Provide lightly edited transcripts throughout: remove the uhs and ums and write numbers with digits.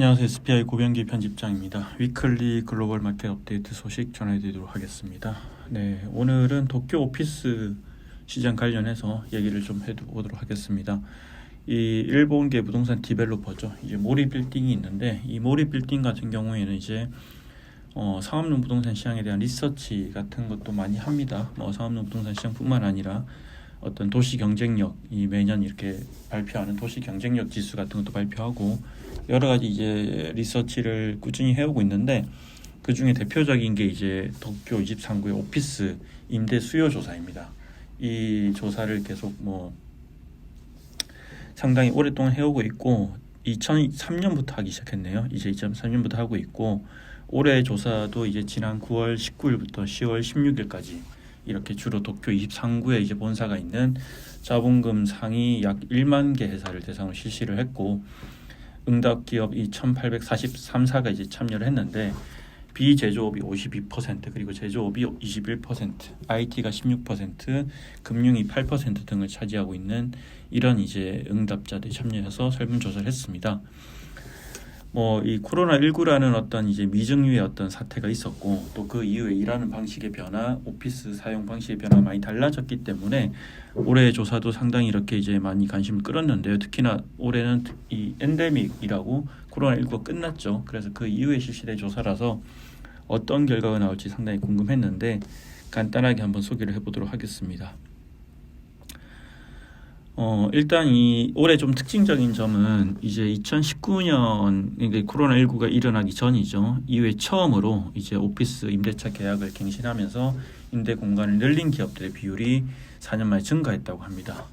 안녕하세요. SPI 고병기 편집장입니다. 위클리 글로벌 마켓 업데이트 소식 전해드리도록 하겠습니다. 네, 오늘은 도쿄 오피스 시장 관련해서 얘기를 좀 해보도록 하겠습니다. 이 일본계 부동산 디벨로퍼죠. 이제 모리 빌딩이 있는데 이 모리 빌딩 같은 경우에는 이제 상업용 부동산 시장에 대한 리서치 같은 것도 많이 합니다. 상업용 부동산 시장뿐만 아니라 어떤 도시 경쟁력, 이 매년 이렇게 발표하는 도시 경쟁력 지수 같은 것도 발표하고 여러 가지 이제 리서치를 꾸준히 해오고 있는데 그 중에 대표적인 게 이제 도쿄 23구의 오피스 임대 수요 조사입니다. 이 조사를 계속 상당히 오랫동안 해오고 있고 2003년부터 하기 시작했네요. 이제 2003년부터 하고 있고 올해 조사도 이제 지난 9월 19일부터 10월 16일까지 이렇게 주로 도쿄 23구에 이제 본사가 있는 자본금 상위 약 1만 개 회사를 대상으로 실시를 했고 응답 기업이 1843사가 이제 참여를 했는데 비제조업이 52% 그리고 제조업이 21%, IT가 16%, 금융이 8% 등을 차지하고 있는 이런 이제 응답자들이 참여해서 설문조사를 했습니다. 이 코로나19라는 어떤 이제 미증유의 어떤 사태가 있었고 또 그 이후에 일하는 방식의 변화, 오피스 사용 방식의 변화가 많이 달라졌기 때문에 올해 조사도 상당히 이렇게 이제 많이 관심을 끌었는데요. 특히나 올해는 이 엔데믹이라고 코로나19가 끝났죠. 그래서 그 이후에 실시된 조사라서 어떤 결과가 나올지 상당히 궁금했는데 간단하게 한번 소개를 해보도록 하겠습니다. 일단 이 올해 좀 특징적인 점은 이제 2019년 그러니까 코로나19가 일어나기 전이죠. 이후에 처음으로 이제 오피스 임대차 계약을 갱신하면서 임대 공간을 늘린 기업들의 비율이 4년 만에 증가했다고 합니다.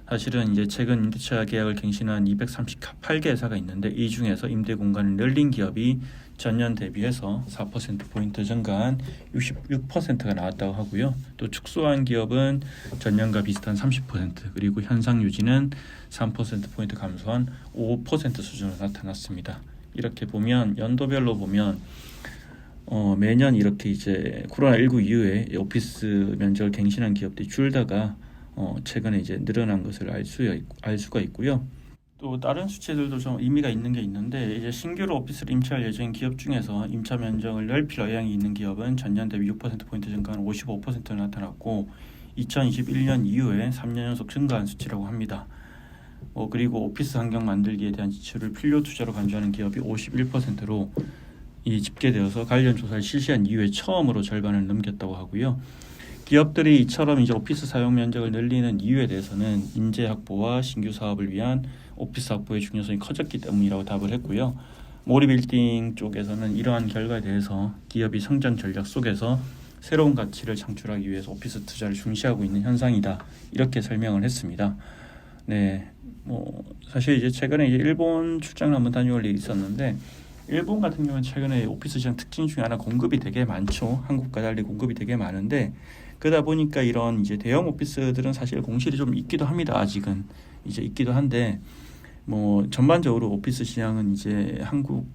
사실은 이제 최근 임대차 계약을 갱신한 238개 회사가 있는데 이 중에서 임대 공간을 늘린 기업이 전년 대비해서 4%포인트 증가한 66%가 나왔다고 하고요. 또 축소한 기업은 전년과 비슷한 30% 그리고 현상 유지는 3%포인트 감소한 5% 수준으로 나타났습니다. 이렇게 보면 연도별로 보면 매년 이렇게 이제 코로나19 이후에 오피스 면적을 갱신한 기업들이 줄다가 최근에 이제 늘어난 것을 알 수가 있고요. 또 다른 수치들도 좀 의미가 있는 게 있는데 이제 신규로 오피스를 임차할 예정인 기업 중에서 임차 면적을 넓힐 의향이 있는 기업은 전년 대비 6%포인트 증가한 55%로 나타났고 2021년 이후에 3년 연속 증가한 수치라고 합니다. 그리고 오피스 환경 만들기에 대한 지출을 필요 투자로 간주하는 기업이 51%로 이 집계되어서 관련 조사를 실시한 이후에 처음으로 절반을 넘겼다고 하고요. 기업들이 이처럼 이제 오피스 사용 면적을 늘리는 이유에 대해서는 인재 확보와 신규 사업을 위한 오피스 확보의 중요성이 커졌기 때문이라고 답을 했고요. 모리빌딩 쪽에서는 이러한 결과에 대해서 기업이 성장 전략 속에서 새로운 가치를 창출하기 위해서 오피스 투자를 중시하고 있는 현상이다. 이렇게 설명을 했습니다. 네, 사실 이제 최근에 이제 일본 출장을 한번 다녀올 일이 있었는데 일본 같은 경우는 최근에 오피스 시장 특징 중에 하나 공급이 되게 많죠. 한국과 달리 공급이 되게 많은데 그러다 보니까 이런 이제 대형 오피스들은 사실 공실이 좀 있기도 합니다. 아직은 이제 있기도 한데 전반적으로 오피스 시장은 이제 한국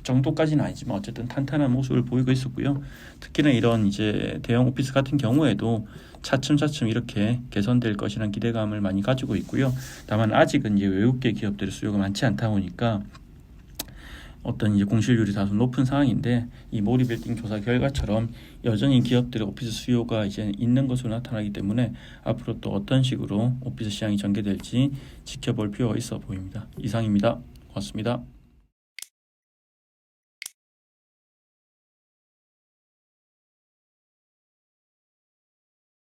정도까지는 아니지만 어쨌든 탄탄한 모습을 보이고 있었고요. 특히나 이런 이제 대형 오피스 같은 경우에도 차츰차츰 이렇게 개선될 것이라는 기대감을 많이 가지고 있고요. 다만 아직은 이제 외국계 기업들의 수요가 많지 않다 보니까 어떤 이제 공실률이 다소 높은 상황인데 이 모리빌딩 조사 결과처럼 여전히 기업들의 오피스 수요가 이제 있는 것으로 나타나기 때문에 앞으로 또 어떤 식으로 오피스 시장이 전개될지 지켜볼 필요가 있어 보입니다. 이상입니다. 고맙습니다.